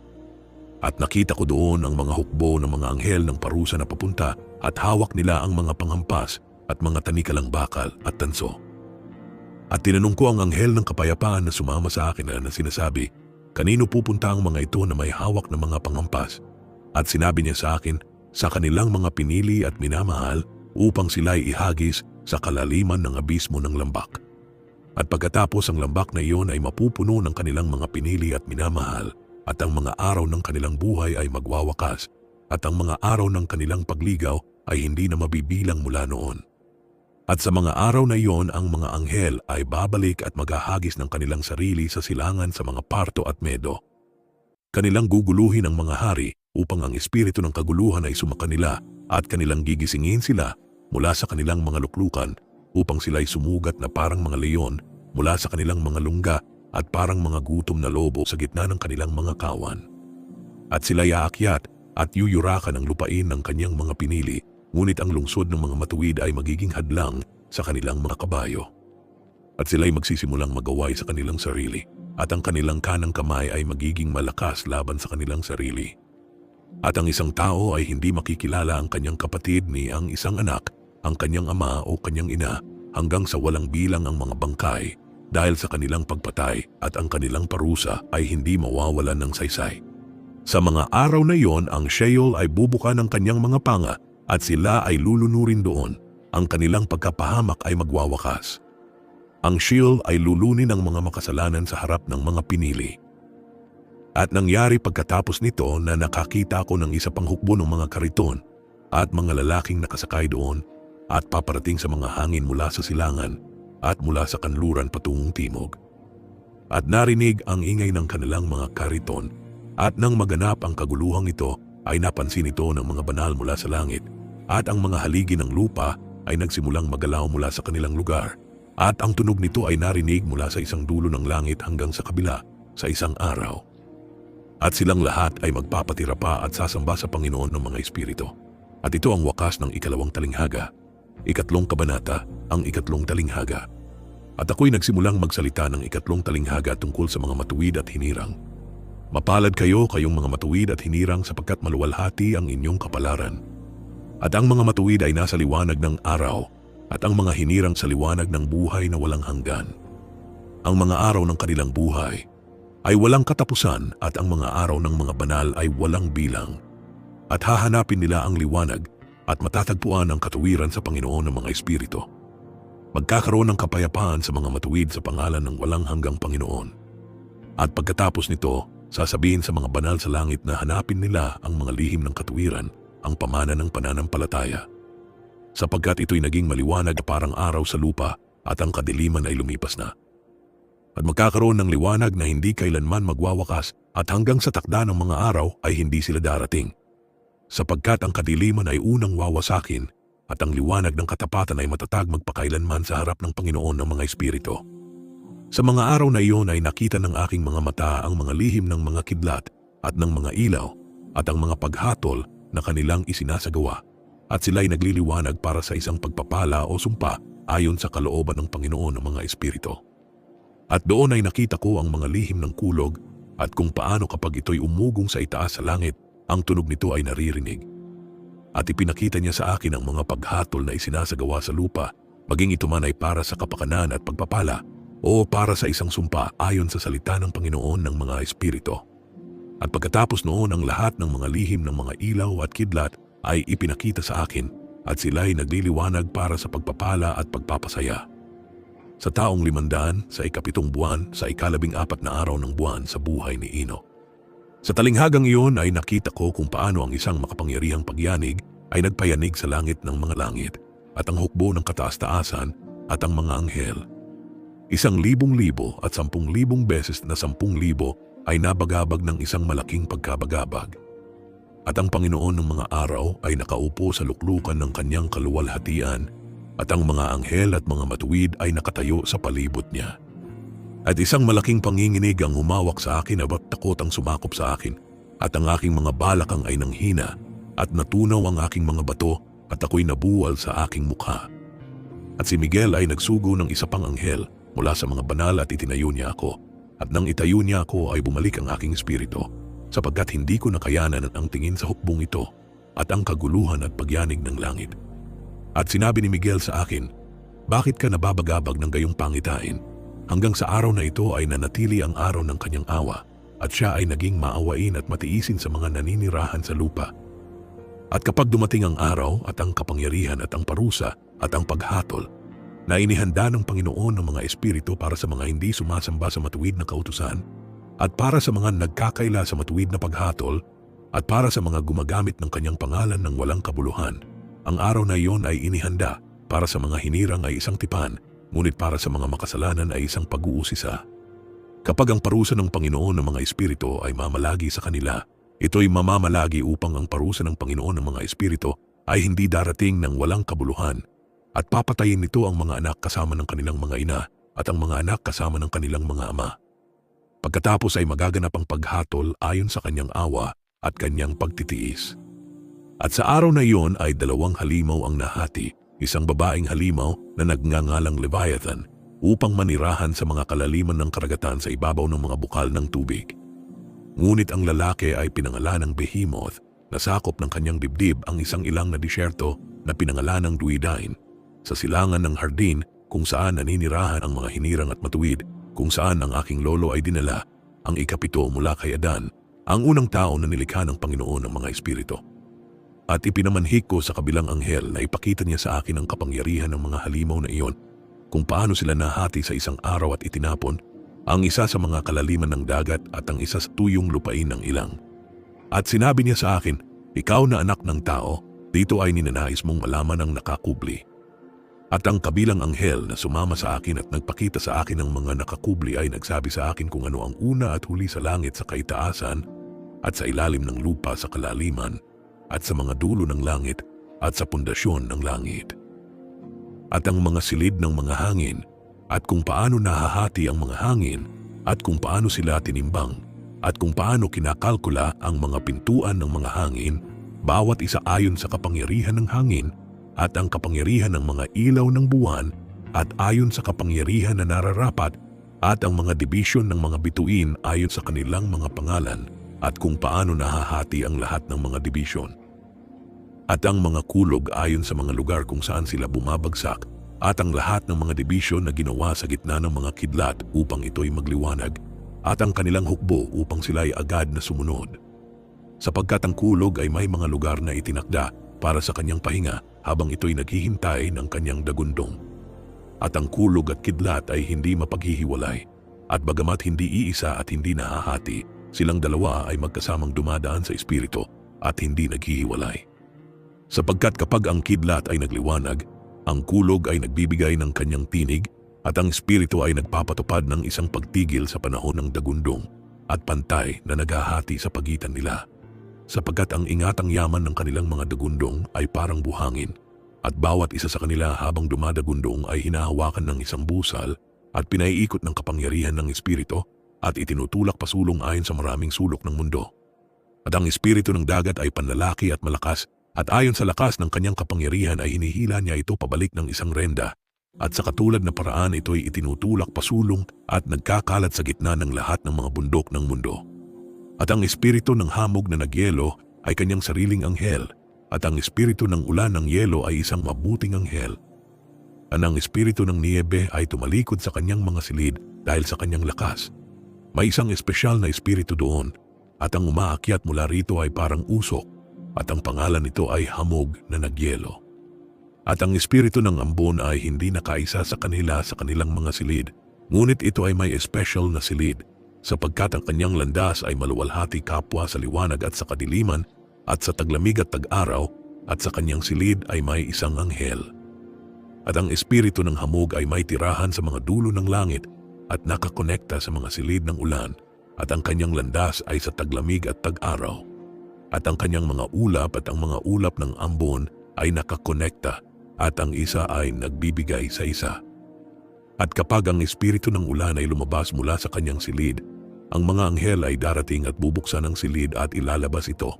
At nakita ko doon ang mga hukbo ng mga anghel ng parusa na papunta at hawak nila ang mga panghampas at mga tanikalang bakal at tanso. At tinanong ko ang anghel ng kapayapaan na sumama sa akin na sinasabi, kanino pupunta ang mga ito na may hawak ng mga panghampas? At sinabi niya sa akin, sa kanilang mga pinili at minamahal upang sila'y ihagis sa kalaliman ng abismo ng lambak. At pagkatapos ang lambak na iyon ay mapupuno ng kanilang mga pinili at minamahal, at ang mga araw ng kanilang buhay ay magwawakas, at ang mga araw ng kanilang pagligaw ay hindi na mabibilang mula noon. At sa mga araw na iyon ang mga anghel ay babalik at maghahagis ng kanilang sarili sa silangan sa mga Parto at Medo. Kanilang guguluhin ang mga hari upang ang espiritu ng kaguluhan ay sumakanila at kanilang gigisingin sila mula sa kanilang mga luklukan upang sila'y sumugat na parang mga leon mula sa kanilang mga lungga at parang mga gutom na lobo sa gitna ng kanilang mga kawan. At sila'y aakyat at yuyurakan ang lupain ng kanyang mga pinili, ngunit ang lungsod ng mga matuwid ay magiging hadlang sa kanilang mga kabayo. At sila'y magsisimulang magaway sa kanilang sarili, at ang kanilang kanang kamay ay magiging malakas laban sa kanilang sarili. At ang isang tao ay hindi makikilala ang kanyang kapatid ni ang isang anak, ang kanyang ama o kanyang ina, hanggang sa walang bilang ang mga bangkay, dahil sa kanilang pagpatay at ang kanilang parusa ay hindi mawawalan ng saysay. Sa mga araw na iyon, ang Sheol ay bubuka ng kanyang mga panga at sila ay lulunurin doon. Ang kanilang pagkapahamak ay magwawakas. Ang Sheol ay lulunin ng mga makasalanan sa harap ng mga pinili. At nangyari pagkatapos nito na nakakita ako ng isa pang hukbo ng mga kariton at mga lalaking nakasakay doon at paparating sa mga hangin mula sa silangan at mula sa kanluran patungong timog. At narinig ang ingay ng kanilang mga kariton, at nang maganap ang kaguluhang ito ay napansin ito ng mga banal mula sa langit, at ang mga haligi ng lupa ay nagsimulang magalaw mula sa kanilang lugar, at ang tunog nito ay narinig mula sa isang dulo ng langit hanggang sa kabila sa isang araw. At silang lahat ay magpapatira pa at sasamba sa Panginoon ng mga espiritu. At ito ang wakas ng ikalawang talinghaga. Ikatlong kabanata, ang ikatlong talinghaga. At ako'y nagsimulang magsalita ng ikatlong talinghaga tungkol sa mga matuwid at hinirang. Mapalad kayo kayong mga matuwid at hinirang sapagkat maluwalhati ang inyong kapalaran. At ang mga matuwid ay nasa liwanag ng araw, at ang mga hinirang sa liwanag ng buhay na walang hanggan. Ang mga araw ng kanilang buhay ay walang katapusan at ang mga araw ng mga banal ay walang bilang. At hahanapin nila ang liwanag at matatagpuan ang katuwiran sa Panginoon ng mga espiritu. Magkakaroon ng kapayapaan sa mga matuwid sa pangalan ng walang hanggang Panginoon. At pagkatapos nito, sasabihin sa mga banal sa langit na hanapin nila ang mga lihim ng katuwiran, ang pamana ng pananampalataya. Sapagkat ito'y naging maliwanag parang araw sa lupa at ang kadiliman ay lumipas na. At magkakaroon ng liwanag na hindi kailanman magwawakas at hanggang sa takda ng mga araw ay hindi sila darating. Sapagkat ang kadiliman ay unang wawasakin at ang liwanag ng katapatan ay matatag magpakailanman sa harap ng Panginoon ng mga espiritu. Sa mga araw na iyon ay nakita ng aking mga mata ang mga lihim ng mga kidlat at ng mga ilaw at ang mga paghatol na kanilang isinasagawa, at sila'y nagliliwanag para sa isang pagpapala o sumpa ayon sa kalooban ng Panginoon ng mga espiritu. At doon ay nakita ko ang mga lihim ng kulog at kung paano kapag ito'y umugong sa itaas sa langit, ang tunog nito ay naririnig. At ipinakita niya sa akin ang mga paghatol na isinasagawa sa lupa, maging ito man ay para sa kapakanan at pagpapala o para sa isang sumpa ayon sa salita ng Panginoon ng mga espiritu. At pagkatapos noon ang lahat ng mga lihim ng mga ilaw at kidlat ay ipinakita sa akin at sila'y nagliliwanag para sa pagpapala at pagpapasaya. Sa taong 500 sa ikapitong buwan sa ikalabing-apat na araw ng buwan sa buhay ni Enoch. Sa talinghagang iyon ay nakita ko kung paano ang isang makapangyarihang pagyanig ay nagpayanig sa langit ng mga langit at ang hukbo ng kataas-taasan at ang mga anghel. 1,000,000 at 10,000 beses na 10,000 ay nabagabag ng isang malaking pagkabagabag. At ang Panginoon ng mga araw ay nakaupo sa luklukan ng kanyang kaluwalhatian at ang mga anghel at mga matuwid ay nakatayo sa palibot niya. At isang malaking panginginig ang humawak sa akin at takot ang sumakop sa akin at ang aking mga balakang ay nanghina at natunaw ang aking mga bato at ako'y nabuwal sa aking mukha. At si Miguel ay nagsugo ng isa pang anghel mula sa mga banal at itinayo niya ako. At nang itayo niya ako ay bumalik ang aking espiritu sapagkat hindi ko nakayanan ang tingin sa hukbong ito at ang kaguluhan at pagyanig ng langit. At sinabi ni Miguel sa akin, "Bakit ka nababagabag ng gayong pangitain? Hanggang sa araw na ito ay nanatili ang araw ng kanyang awa at siya ay naging maawain at matiisin sa mga naninirahan sa lupa. At kapag dumating ang araw at ang kapangyarihan at ang parusa at ang paghatol, na inihanda ng Panginoon ng mga espiritu para sa mga hindi sumasamba sa matuwid na kautusan, at para sa mga nagkakaila sa matuwid na paghatol, at para sa mga gumagamit ng kanyang pangalan ng walang kabuluhan, ang araw na iyon ay inihanda para sa mga hinirang ay isang tipan, ngunit para sa mga makasalanan ay isang pag-uusisa. Kapag ang parusa ng Panginoon ng mga espiritu ay mamalagi sa kanila, ito'y mamamalagi upang ang parusa ng Panginoon ng mga espiritu ay hindi darating ng walang kabuluhan, at papatayin nito ang mga anak kasama ng kanilang mga ina at ang mga anak kasama ng kanilang mga ama. Pagkatapos ay magaganap ang paghatol ayon sa kanyang awa at kanyang pagtitiis. At sa araw na iyon ay 2 halimaw ang nahati, isang babaeng halimaw na nagngangalang Leviathan upang manirahan sa mga kalaliman ng karagatan sa ibabaw ng mga bukal ng tubig. Ngunit ang lalaki ay pinangalan ng Behemoth na sakop ng kanyang dibdib ang isang ilang na disyerto na pinangalan ng Duidain sa silangan ng hardin kung saan naninirahan ang mga hinirang at matuwid, kung saan ang aking lolo ay dinala, ang ikapito mula kay Adan, ang unang tao na nilikha ng Panginoon ng mga espiritu. At ipinamanhik ko sa kabilang anghel na ipakita niya sa akin ang kapangyarihan ng mga halimaw na iyon, kung paano sila nahati sa isang araw at itinapon, ang isa sa mga kalaliman ng dagat at ang isa sa tuyong lupain ng ilang. At sinabi niya sa akin, "Ikaw na anak ng tao, dito ay ninanais mong malaman ang nakakubli." At ang kabilang anghel na sumama sa akin at nagpakita sa akin ng mga nakakubli ay nagsabi sa akin kung ano ang una at huli sa langit sa kaitaasan at sa ilalim ng lupa sa kalaliman at sa mga dulo ng langit at sa pundasyon ng langit. At ang mga silid ng mga hangin at kung paano nahahati ang mga hangin at kung paano sila tinimbang at kung paano kinakalkula ang mga pintuan ng mga hangin, bawat isa ayon sa kapangyarihan ng hangin at ang kapangyarihan ng mga ilaw ng buwan at ayon sa kapangyarihan na nararapat at ang mga dibisyon ng mga bituin ayon sa kanilang mga pangalan at kung paano nahahati ang lahat ng mga dibisyon. At ang mga kulog ayon sa mga lugar kung saan sila bumabagsak at ang lahat ng mga dibisyon na ginawa sa gitna ng mga kidlat upang ito'y magliwanag at ang kanilang hukbo upang sila ay agad na sumunod. Sapagkat ang kulog ay may mga lugar na itinakda para sa kanyang pahinga habang ito'y naghihintay ng kanyang dagundong. At ang kulog at kidlat ay hindi mapaghihiwalay, at bagamat hindi iisa at hindi nahahati, silang dalawa ay magkasamang dumadaan sa espiritu at hindi naghihiwalay. Sapagkat kapag ang kidlat ay nagliwanag, ang kulog ay nagbibigay ng kanyang tinig at ang espiritu ay nagpapatupad ng isang pagtigil sa panahon ng dagundong at pantay na naghahati sa pagitan nila. Sapagkat ang ingatang yaman ng kanilang mga dagundong ay parang buhangin at bawat isa sa kanila habang dumadagundong ay hinahawakan ng isang busal at pinaiikot ng kapangyarihan ng espiritu at itinutulak pasulong ayon sa maraming sulok ng mundo. At ang espiritu ng dagat ay panlalaki at malakas at ayon sa lakas ng kanyang kapangyarihan ay hinihila niya ito pabalik ng isang renda at sa katulad na paraan ito'y itinutulak pasulong at nagkakalat sa gitna ng lahat ng mga bundok ng mundo. At ang espiritu ng hamog na nagyelo ay kanyang sariling anghel at ang espiritu ng ulan ng yelo ay isang mabuting anghel. At ang espiritu ng niebe ay tumalikod sa kanyang mga silid dahil sa kanyang lakas. May isang espesyal na espiritu doon at ang umaakyat mula rito ay parang usok at ang pangalan nito ay hamog na nagyelo. At ang espiritu ng ambon ay hindi nakaisa sa kanila sa kanilang mga silid, ngunit ito ay may espesyal na silid sapagkat ang kanyang landas ay maluwalhati kapwa sa liwanag at sa kadiliman at sa taglamig at tag-araw at sa kanyang silid ay may isang anghel. At ang espiritu ng hamog ay may tirahan sa mga dulo ng langit at nakakonekta sa mga silid ng ulan at ang kanyang landas ay sa taglamig at tag-araw. at ang kanyang mga ulap at ang mga ulap ng ambon ay nakakonekta at ang isa ay nagbibigay sa isa. At kapag ang espiritu ng ulan ay lumabas mula sa kanyang silid, ang mga anghel ay darating at bubuksan ang silid at ilalabas ito.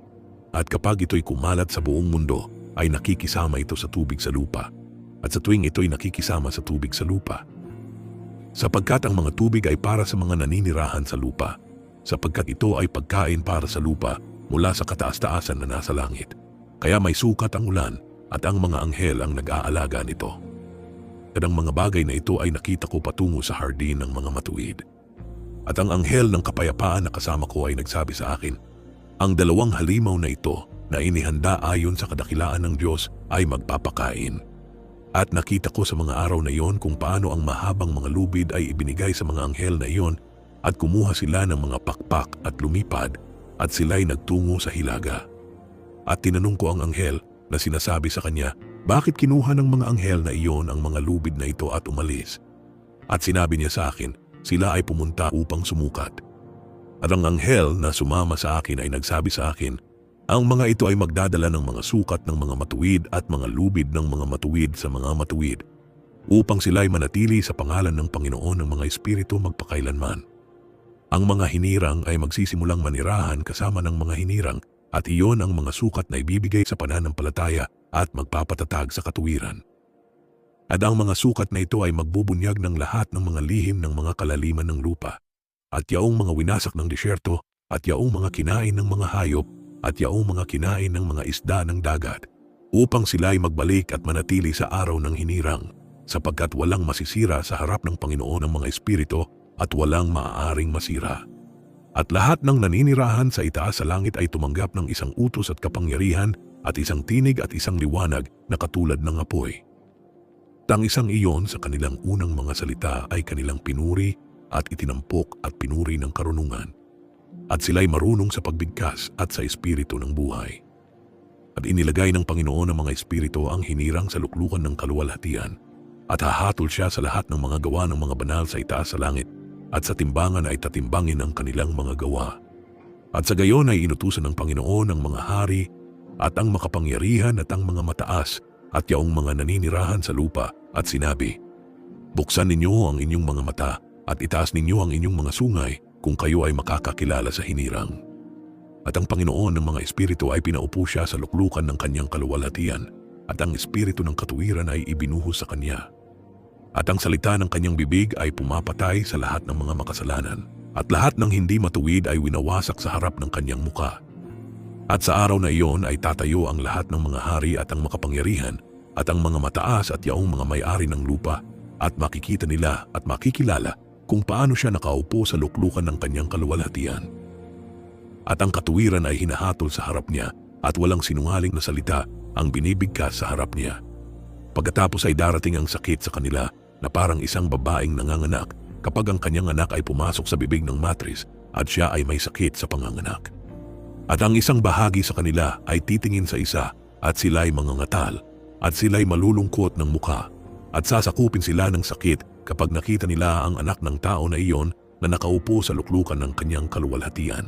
At kapag ito'y kumalat sa buong mundo, ay nakikisama ito sa tubig sa lupa. At sa tuwing ito'y nakikisama sa tubig sa lupa. Sapagkat ang mga tubig ay para sa mga naninirahan sa lupa, sapagkat ito ay pagkain para sa lupa mula sa kataas-taasan na nasa langit. Kaya may sukat ang ulan at ang mga anghel ang nag-aalaga nito. At ang mga bagay na ito ay nakita ko patungo sa hardin ng mga matuwid. At ang anghel ng kapayapaan na kasama ko ay nagsabi sa akin, ang 2 halimaw na ito na inihanda ayon sa kadakilaan ng Diyos ay magpapakain. At nakita ko sa mga araw na iyon kung paano ang mahabang mga lubid ay ibinigay sa mga anghel na iyon at kumuha sila ng mga pakpak at lumipad at sila'y nagtungo sa hilaga. At tinanong ko ang anghel na sinasabi sa kanya, bakit kinuha ng mga anghel na iyon ang mga lubid na ito at umalis? At sinabi niya sa akin, sila ay pumunta upang sumukat. At ang anghel na sumama sa akin ay nagsabi sa akin, ang mga ito ay magdadala ng mga sukat ng mga matuwid at mga lubid ng mga matuwid sa mga matuwid, upang sila ay manatili sa pangalan ng Panginoon ng mga espiritu magpakailanman. Ang mga hinirang ay magsisimulang manirahan kasama ng mga hinirang, at iyon ang mga sukat na ibibigay sa pananampalataya at magpapatatag sa katuwiran. At ang mga sukat na ito ay magbubunyag ng lahat ng mga lihim ng mga kalaliman ng lupa, at yaong mga winasak ng disyerto, at yaong mga kinain ng mga hayop, at yaong mga kinain ng mga isda ng dagat, upang sila ay magbalik at manatili sa araw ng hinirang, sapagkat walang masisira sa harap ng Panginoon ng mga espiritu at walang maaaring masira. At lahat ng naninirahan sa itaas sa langit ay tumanggap ng isang utos at kapangyarihan at isang tinig at isang liwanag na katulad ng apoy. Tang isang iyon sa kanilang unang mga salita ay kanilang pinuri at itinampok at pinuri ng karunungan. At sila'y marunong sa pagbigkas at sa espiritu ng buhay. At inilagay ng Panginoon ng mga espiritu ang hinirang sa luklukan ng kaluwalhatian, at hahatol siya sa lahat ng mga gawa ng mga banal sa itaas sa langit, at sa timbangan ay tatimbangin ang kanilang mga gawa. At sa gayon ay inutusan ng Panginoon ang mga hari, at ang makapangyarihan at ang mga mataas, at yaong mga naninirahan sa lupa, at sinabi, buksan ninyo ang inyong mga mata, at itaas ninyo ang inyong mga sungay, kung kayo ay makakakilala sa hinirang. At ang Panginoon ng mga espiritu ay pinaupo siya sa luklukan ng kanyang kaluwalhatian, at ang espiritu ng katuwiran ay ibinuhos sa kanya. At ang salita ng kanyang bibig ay pumapatay sa lahat ng mga makasalanan, at lahat ng hindi matuwid ay winawasak sa harap ng kanyang muka. At sa araw na iyon ay tatayo ang lahat ng mga hari at ang makapangyarihan, at ang mga mataas at yaong mga may-ari ng lupa, at makikita nila at makikilala kung paano siya nakaupo sa luklukan ng kanyang kaluwalhatian. At ang katuwiran ay hinahatol sa harap niya, at walang sinungaling na salita ang binibigkas sa harap niya. Pagkatapos ay darating ang sakit sa kanila na parang isang babaeng nanganganak kapag ang kanyang anak ay pumasok sa bibig ng matris at siya ay may sakit sa panganganak. At ang isang bahagi sa kanila ay titingin sa isa at sila'y mangangatal at sila'y malulungkot ng mukha at sasakupin sila ng sakit kapag nakita nila ang anak ng tao na iyon na nakaupo sa luklukan ng kanyang kaluwalhatian.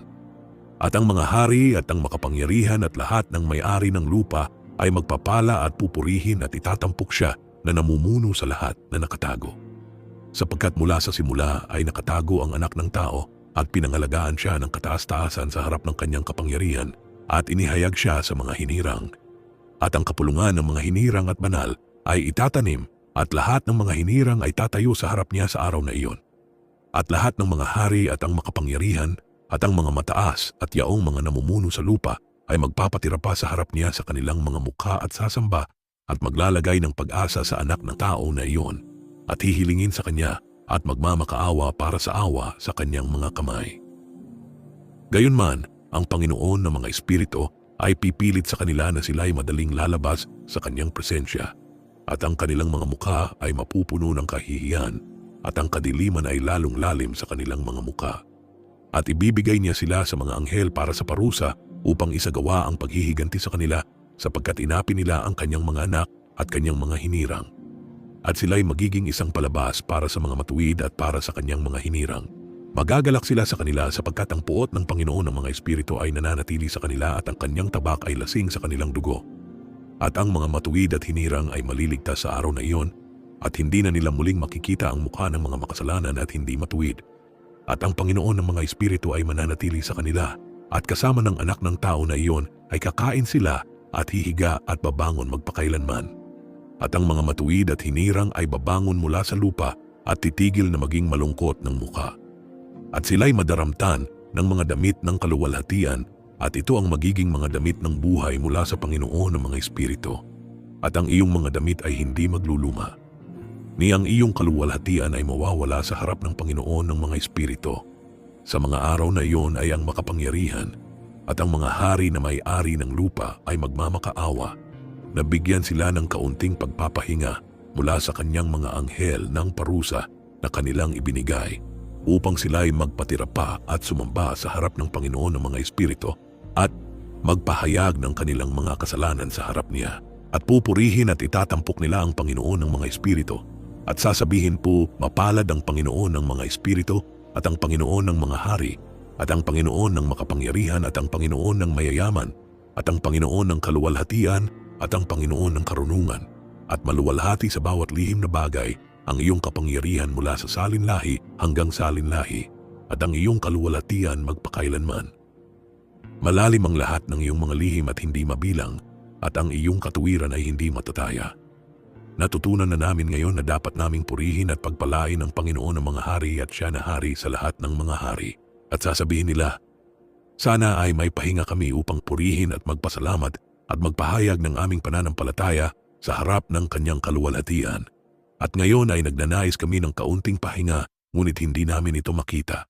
At ang mga hari at ang makapangyarihan at lahat ng may-ari ng lupa ay magpapala at pupurihin at itatampok siya na namumuno sa lahat na nakatago. Sapagkat mula sa simula ay nakatago ang anak ng tao at pinangalagaan siya ng kataas-taasan sa harap ng kanyang kapangyarihan at inihayag siya sa mga hinirang. At ang kapulungan ng mga hinirang at banal ay itatanim at lahat ng mga hinirang ay tatayo sa harap niya sa araw na iyon. At lahat ng mga hari at ang makapangyarihan at ang mga mataas at yaong mga namumuno sa lupa ay magpapatira pa sa harap niya sa kanilang mga mukha at sasamba at maglalagay ng pag-asa sa anak ng tao na iyon at hihilingin sa kanya at magmamakaawa para sa awa sa kanyang mga kamay. Gayunman, ang Panginoon ng mga espiritu ay pipilit sa kanila na sila'y madaling lalabas sa kanyang presensya. At ang kanilang mga mukha ay mapupuno ng kahihiyan at ang kadiliman ay lalong lalim sa kanilang mga mukha. At ibibigay niya sila sa mga anghel para sa parusa upang isagawa ang paghihiganti sa kanila sapagkat inapi nila ang kanyang mga anak at kanyang mga hinirang. At sila'y magiging isang palabas para sa mga matuwid at para sa kanyang mga hinirang. Magagalak sila sa kanila sapagkat ang puot ng Panginoon ng mga espiritu ay nananatili sa kanila at ang kanyang tabak ay lasing sa kanilang dugo. At ang mga matuwid at hinirang ay maliligtas sa araw na iyon at hindi na nila muling makikita ang mukha ng mga makasalanan at hindi matuwid. At ang Panginoon ng mga espiritu ay mananatili sa kanila at kasama ng anak ng tao na iyon ay kakain sila at hihiga at babangon magpakailanman. At ang mga matuwid at hinirang ay babangon mula sa lupa at titigil na maging malungkot ng mukha. At sila'y madaramtan ng mga damit ng kaluwalhatian at ito ang magiging mga damit ng buhay mula sa Panginoon ng mga espiritu. At ang iyong mga damit ay hindi magluluma. Ni ang iyong kaluwalhatian ay mawawala sa harap ng Panginoon ng mga espiritu. Sa mga araw na iyon ay ang makapangyarihan at ang mga hari na may-ari ng lupa ay magmamakaawa. Nabigyan sila ng kaunting pagpapahinga mula sa kanyang mga anghel ng parusa na kanilang ibinigay upang sila'y magpatira pa at sumamba sa harap ng Panginoon ng mga espiritu at magpahayag ng kanilang mga kasalanan sa harap niya. At pupurihin at itatampok nila ang Panginoon ng mga espiritu at sasabihin po, mapalad ang Panginoon ng mga espiritu at ang Panginoon ng mga hari at ang Panginoon ng makapangyarihan at ang Panginoon ng mayayaman at ang Panginoon ng kaluwalhatian at ang Panginoon ng karunungan at maluwalhati sa bawat lihim na bagay ang iyong kapangyarihan mula sa salinlahi hanggang salinlahi at ang iyong kaluwalhatian magpakailanman. Malalim ang lahat ng iyong mga lihim at hindi mabilang at ang iyong katuwiran ay hindi matataya. Natutunan na namin ngayon na dapat naming purihin at pagpalain ang Panginoon ng mga hari at siya na hari sa lahat ng mga hari. At sasabihin nila, sana ay may pahinga kami upang purihin at magpasalamat at magpahayag ng aming pananampalataya sa harap ng kanyang kaluwalhatian. At ngayon ay nagnanais kami ng kaunting pahinga, ngunit hindi namin ito makita.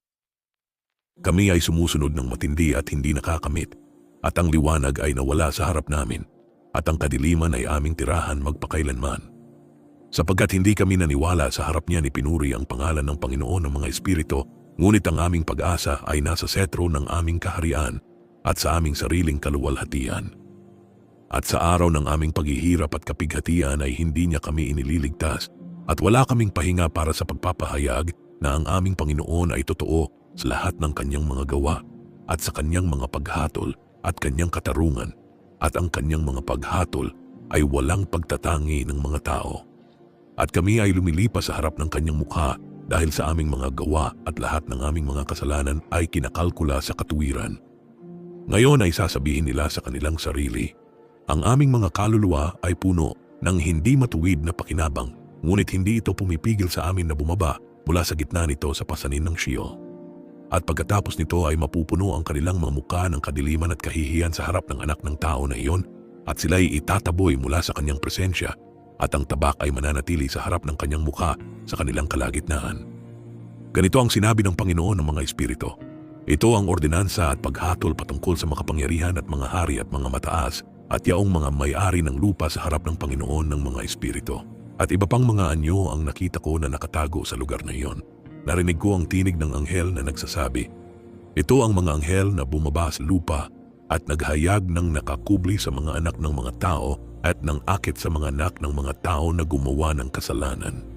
Kami ay sumusunod ng matindi at hindi nakakamit, at ang liwanag ay nawala sa harap namin, at ang kadiliman ay aming tirahan magpakailanman. Sapagkat hindi kami naniwala sa harap niya ni pinuri ang pangalan ng Panginoon ng mga espiritu, ngunit ang aming pag-asa ay nasa setro ng aming kaharian at sa aming sariling kaluwalhatian. At sa araw ng aming paghihirap at kapighatian ay hindi niya kami inililigtas at wala kaming pahinga para sa pagpapahayag na ang aming Panginoon ay totoo sa lahat ng kanyang mga gawa at sa kanyang mga paghatol at kanyang katarungan at ang kanyang mga paghatol ay walang pagtatangi ng mga tao. At kami ay lumilipas sa harap ng kanyang mukha dahil sa aming mga gawa at lahat ng aming mga kasalanan ay kinakalkula sa katuwiran. Ngayon ay sasabihin nila sa kanilang sarili, ang aming mga kaluluwa ay puno ng hindi matuwid na pakinabang, ngunit hindi ito pumipigil sa amin na bumaba mula sa gitna nito sa pasanin ng Sheol. At pagkatapos nito ay mapupuno ang kanilang mga mukha ng kadiliman at kahihiyan sa harap ng anak ng tao na iyon, at sila'y itataboy mula sa kanyang presensya, at ang tabak ay mananatili sa harap ng kanyang mukha sa kanilang kalagitnaan. Ganito ang sinabi ng Panginoon ng mga espiritu. Ito ang ordinansa at paghatol patungkol sa makapangyarihan at mga hari at mga mataas at yaong mga may-ari ng lupa sa harap ng Panginoon ng mga espiritu. At iba pang mga anyo ang nakita ko na nakatago sa lugar na iyon. Narinig ko ang tinig ng anghel na nagsasabi, ito ang mga anghel na bumaba sa lupa at naghayag ng nakakubli sa mga anak ng mga tao at ng akit sa mga anak ng mga tao na gumawa ng kasalanan.